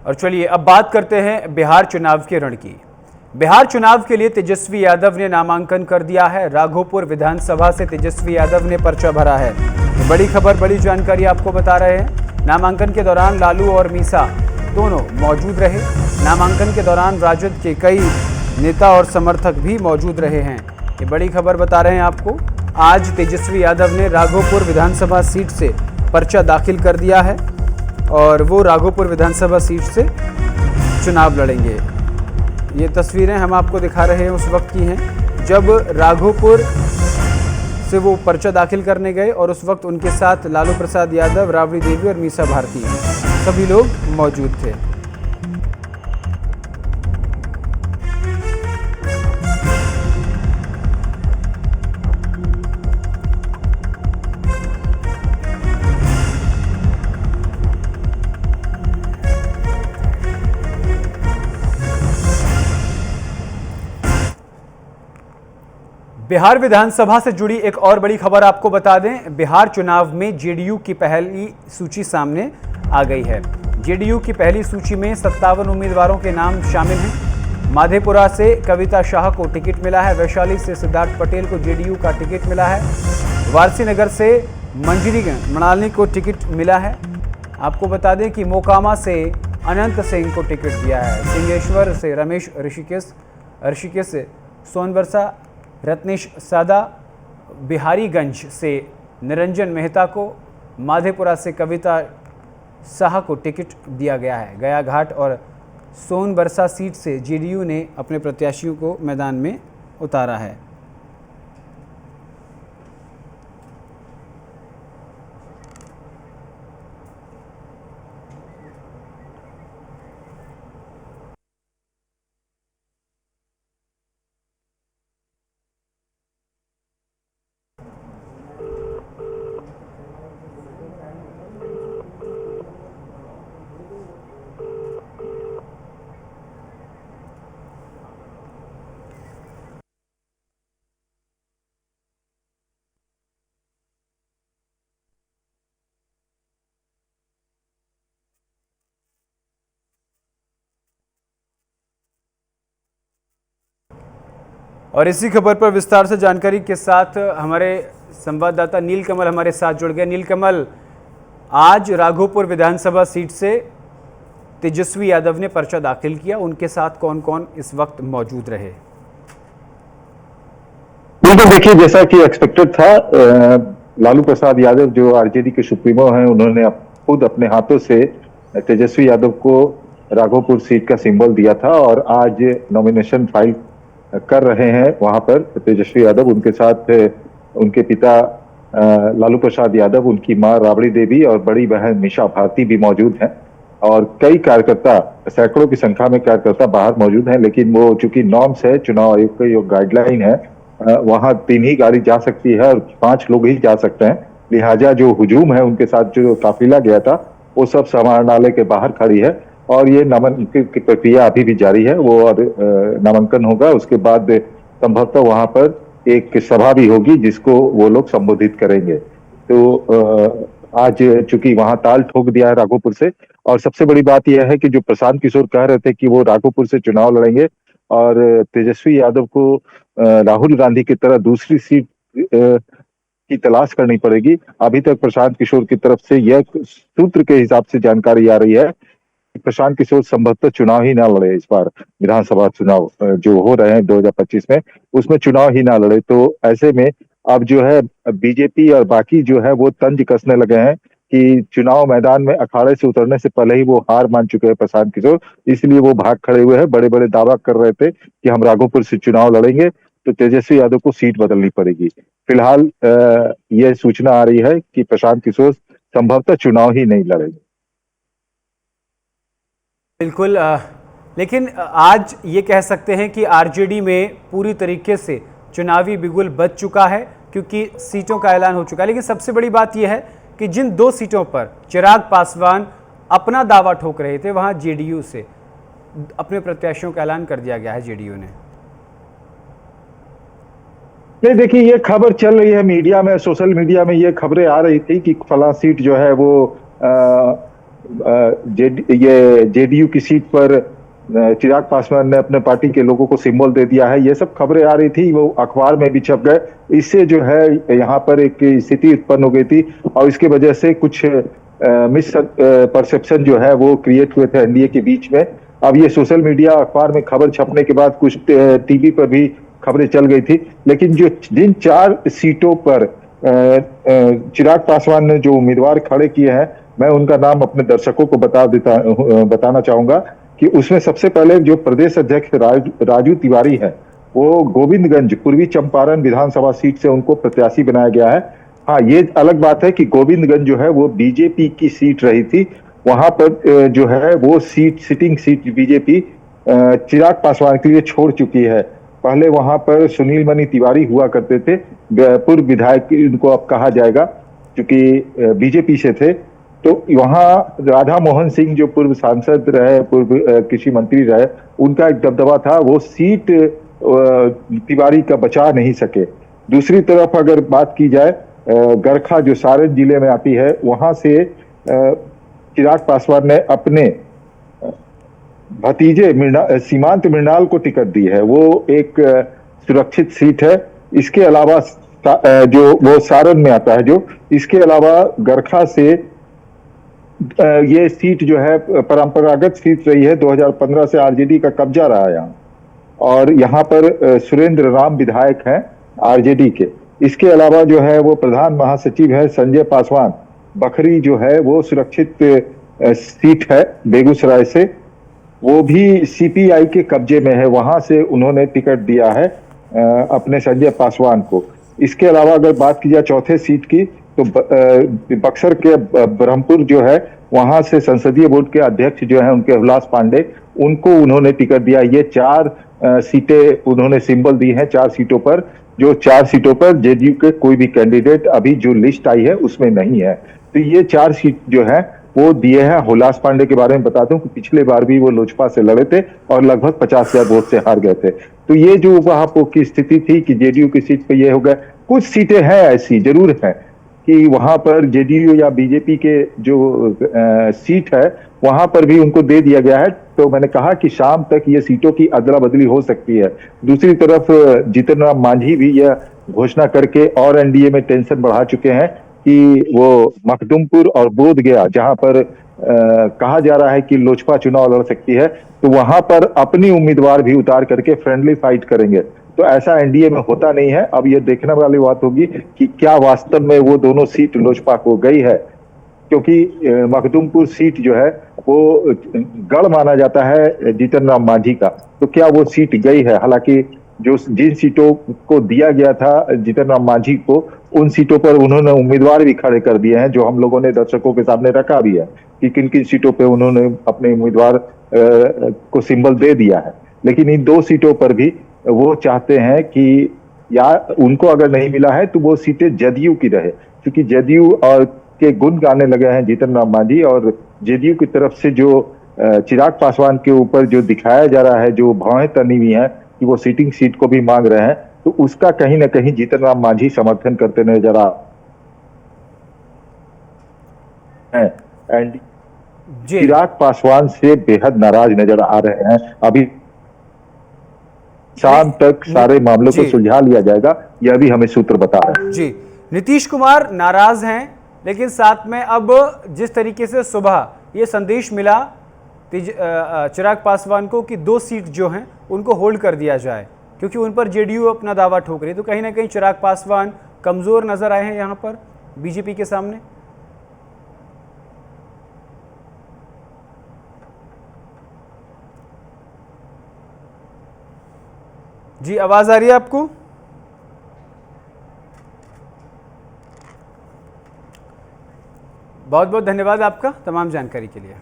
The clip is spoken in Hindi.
और चलिए अब बात करते हैं बिहार चुनाव के रण की। बिहार चुनाव के लिए तेजस्वी यादव ने नामांकन कर दिया है। राघोपुर विधानसभा से तेजस्वी यादव ने पर्चा भरा है। तो बड़ी खबर, बड़ी जानकारी आपको बता रहे हैं। नामांकन के दौरान लालू और मीसा दोनों मौजूद रहे। नामांकन के दौरान राजद के कई नेता और समर्थक भी मौजूद रहे हैं। ये बड़ी खबर बता रहे हैं आपको। आज तेजस्वी यादव ने राघोपुर विधानसभा सीट से पर्चा दाखिल कर दिया है और वो राघोपुर विधानसभा सीट से चुनाव लड़ेंगे। ये तस्वीरें हम आपको दिखा रहे हैं उस वक्त की हैं जब राघोपुर से वो पर्चा दाखिल करने गए और उस वक्त उनके साथ लालू प्रसाद यादव, राबड़ी देवी और मीसा भारती सभी लोग मौजूद थे। बिहार विधानसभा से जुड़ी एक और बड़ी खबर आपको बता दें। बिहार चुनाव में जेडीयू की पहली सूची सामने आ गई है। जेडीयू की पहली सूची में 57 उम्मीदवारों के नाम शामिल हैं। माधेपुरा से कविता शाह को टिकट मिला है। वैशाली से सिद्धार्थ पटेल को जेडीयू का टिकट मिला है। वारसीनगर से मंजरी मणालनी को टिकट मिला है। आपको बता दें कि मोकामा से अनंत सिंह को टिकट दिया है। सिंहेश्वर से रमेश ऋषिकेश से सोनबरसा रत्नेश सादा, बिहारीगंज से निरंजन मेहता को, माधेपुरा से कविता शाह को टिकट दिया गया है। गया घाट और सोनबरसा सीट से जेडीयू ने अपने प्रत्याशियों को मैदान में उतारा है। और इसी खबर पर विस्तार से जानकारी के साथ हमारे संवाददाता नीलकमल हमारे साथ जुड़ गए। नीलकमल, आज राघोपुर विधानसभा सीट से तेजस्वी यादव ने पर्चा दाखिल किया, उनके साथ कौन कौन इस वक्त मौजूद रहे? बिल्कुल, देखिए जैसा कि एक्सपेक्टेड था, लालू प्रसाद यादव जो आरजेडी के सुप्रीमो हैं, उन्होंने खुद अपने हाथों से तेजस्वी यादव को राघोपुर सीट का सिंबल दिया था और आज नॉमिनेशन फाइल कर रहे हैं वहां पर तेजस्वी यादव। उनके साथ उनके पिता लालू प्रसाद यादव, उनकी मां राबड़ी देवी और बड़ी बहन मीसा भारती भी मौजूद हैं और कई कार्यकर्ता, सैकड़ों की संख्या में कार्यकर्ता बाहर मौजूद हैं। लेकिन वो चूंकि नॉर्म्स है, चुनाव आयोग का जो गाइडलाइन है, वहां 3 ही गाड़ी जा सकती है और 5 लोग ही जा सकते हैं। लिहाजा जो हुजूम है, उनके साथ जो काफिला गया था, वो सब समाहरणालय के बाहर खड़ी है और ये नामांकन की प्रक्रिया अभी भी जारी है। वो और नामांकन होगा, उसके बाद संभवतः वहां पर एक सभा भी होगी जिसको वो लोग संबोधित करेंगे। तो आज चूंकि वहां ताल ठोक दिया है राघोपुर से, और सबसे बड़ी बात यह है कि जो प्रशांत किशोर कह रहे थे कि वो राघोपुर से चुनाव लड़ेंगे और तेजस्वी यादव को राहुल गांधी की तरह दूसरी सीट की तलाश करनी पड़ेगी। अभी तक प्रशांत किशोर की तरफ से यह सूत्र के हिसाब से जानकारी आ रही है प्रशांत किशोर संभवतः चुनाव ही ना लड़े। इस बार विधानसभा चुनाव जो हो रहे हैं 2025 में, उसमें चुनाव ही ना लड़े। तो ऐसे में अब जो है बीजेपी और बाकी जो है वो तंज कसने लगे हैं कि चुनाव मैदान में अखाड़े से उतरने से पहले ही वो हार मान चुके हैं प्रशांत किशोर, इसलिए वो भाग खड़े हुए हैं। बड़े बड़े दावा कर रहे थे कि हम राघोपुर से चुनाव लड़ेंगे, तो तेजस्वी यादव को सीट बदलनी पड़ेगी। फिलहाल यह सूचना आ रही है कि प्रशांत किशोर संभवतः चुनाव ही नहीं लड़ेंगे। बिल्कुल, लेकिन आज ये कह सकते हैं कि आरजेडी में पूरी तरीके से चुनावी बिगुल बज चुका है क्योंकि सीटों का ऐलान हो चुका है। लेकिन सबसे बड़ी बात यह है कि जिन 2 सीटों पर चिराग पासवान अपना दावा ठोक रहे थे, वहां जेडीयू से अपने प्रत्याशियों का ऐलान कर दिया गया है जेडीयू ने। नहीं, देखिए ये खबर चल रही है मीडिया में, सोशल मीडिया में ये खबरें आ रही थी कि फला सीट जो है वो ये जेडीयू की सीट पर चिराग पासवान ने अपने पार्टी के लोगों को सिंबल दे दिया है, ये सब खबरें आ रही थी, वो अखबार में भी छप गए। इससे जो है यहाँ पर एक स्थिति उत्पन्न हो गई थी और इसके वजह से कुछ मिस परसेप्शन जो है वो क्रिएट हुए थे एनडीए के बीच में। अब ये सोशल मीडिया अखबार में खबर छपने के बाद कुछ टीवी पर भी खबरें चल गई थी, लेकिन जो जिन 4 सीटों पर चिराग पासवान ने जो उम्मीदवार खड़े किए हैं, मैं उनका नाम अपने दर्शकों को बताना चाहूंगा कि उसमें सबसे पहले जो प्रदेश अध्यक्ष राजू तिवारी है, वो गोविंदगंज पूर्वी चंपारण विधानसभा सीट से उनको प्रत्याशी बनाया गया है। हाँ, ये अलग बात है कि गोविंदगंज जो है वो बीजेपी की सीट रही थी, वहां पर जो है वो sitting seat BJP Chirag Paswan के लिए छोड़ चुकी है। पहले वहां पर सुनील मणि तिवारी हुआ करते थे, पूर्व विधायक इनको अब कहा जाएगा क्योंकि बीजेपी से थे। तो वहां राधा मोहन सिंह जो पूर्व सांसद रहे, पूर्व कृषि मंत्री रहे, उनका एक दबदबा था, वो सीट तिवारी का बचा नहीं सके। दूसरी तरफ अगर बात की जाए गरखा जो सारण जिले में आती है, वहां से चिराग पासवान ने अपने भतीजे सीमांत मृणाल को टिकट दी है, वो एक सुरक्षित सीट है। इसके अलावा जो वो सारण में आता है, जो इसके अलावा गरखा से ये सीट जो है परंपरागत सीट रही है, 2015 से आरजेडी का कब्जा रहा है यहाँ, और यहाँ पर सुरेंद्र राम विधायक हैं आरजेडी के। इसके अलावा जो है वो प्रधान महासचिव है संजय पासवान, बखरी जो है वो सुरक्षित सीट है बेगूसराय से, वो भी सीपीआई के कब्जे में है, वहां से उन्होंने टिकट दिया है अपने संजय पासवान को। इसके अलावा अगर बात की जाए चौथे सीट की, तो बक्सर के ब्रह्मपुर जो है, वहां से संसदीय बोर्ड के अध्यक्ष जो है उनके हुलास पांडे, उनको उन्होंने टिकट दिया। ये 4 सीटें उन्होंने सिंबल दी हैं 4 सीटों पर, जो 4 सीटों पर जेडीयू के कोई भी कैंडिडेट अभी जो लिस्ट आई है उसमें नहीं है। तो ये 4 सीट जो है वो दिए हैं। हुलास पांडे के बारे में बता दूं कि पिछले बार भी वो लोजपा से लड़े थे और लगभग 50,000 वोट से हार गए थे। तो ये जो वहां की स्थिति थी कि जेडीयू की सीट पे ये हो गया। कुछ सीटें हैं ऐसी जरूर है कि वहां पर जेडीयू या बीजेपी के जो सीट है वहां पर भी उनको दे दिया गया है। तो मैंने कहा कि शाम तक ये सीटों की अदला बदली हो सकती है। दूसरी तरफ जीतन राम मांझी भी यह घोषणा करके और एनडीए में टेंशन बढ़ा चुके हैं कि वो मखदुमपुर और बोधगया, जहां पर कहा जा रहा है कि लोजपा चुनाव लड़ सकती है, तो वहां पर अपनी उम्मीदवार भी उतार करके फ्रेंडली फाइट करेंगे। तो ऐसा एनडीए में होता नहीं है। अब ये देखने वाली बात होगी कि क्या वास्तव में वो दोनों सीट लोजपा को गई है, क्योंकि मखदुमपुर सीट जो है वो गढ़ माना जाता है जीतन राम मांझी का, तो क्या वो सीट गई है? हालांकि जो जिन सीटों को दिया गया था जीतन राम मांझी को, उन सीटों पर उन्होंने उम्मीदवार भी खड़े कर दिए हैं, जो हम लोगों ने दर्शकों के सामने रखा भी है कि किन किन सीटों पे उन्होंने अपने उम्मीदवार को सिंबल दे दिया है। लेकिन इन 2 सीटों पर भी वो चाहते हैं कि या उनको अगर नहीं मिला है तो वो सीटें जदयू की रहे, क्योंकि जदयू और के गुण गाने लगे हैं जीतन राम मांझी, और जेडीयू की तरफ से जो चिराग पासवान के ऊपर जो दिखाया जा रहा है, जो भौहें तनी हुई हैं कि वो सिटिंग सीट को भी मांग रहे हैं, तो उसका कहीं ना कहीं जीतन राम मांझी समर्थन करते नजर आ रहे हैं एंड चिराग पासवान से बेहद नाराज नजर आ रहे हैं। अभी शाम तक सारे मामलों को सुलझा लिया जाएगा, यह भी हमें सूत्र बता रहे हैं। जी, नीतीश कुमार नाराज हैं, लेकिन साथ में अब जिस तरीके से सुबह ये संदेश मिला चिराग पासवान को कि 2 सीट जो हैं उनको होल्ड कर दिया जाए क्योंकि उन पर जेडीयू अपना दावा ठोक रही है, तो कहीं ना कहीं चिराग पासवान कमजोर नजर आए हैं यहाँ पर बीजेपी के सामने। जी, आवाज आ रही है आपको? बहुत बहुत धन्यवाद आपका तमाम जानकारी के लिए।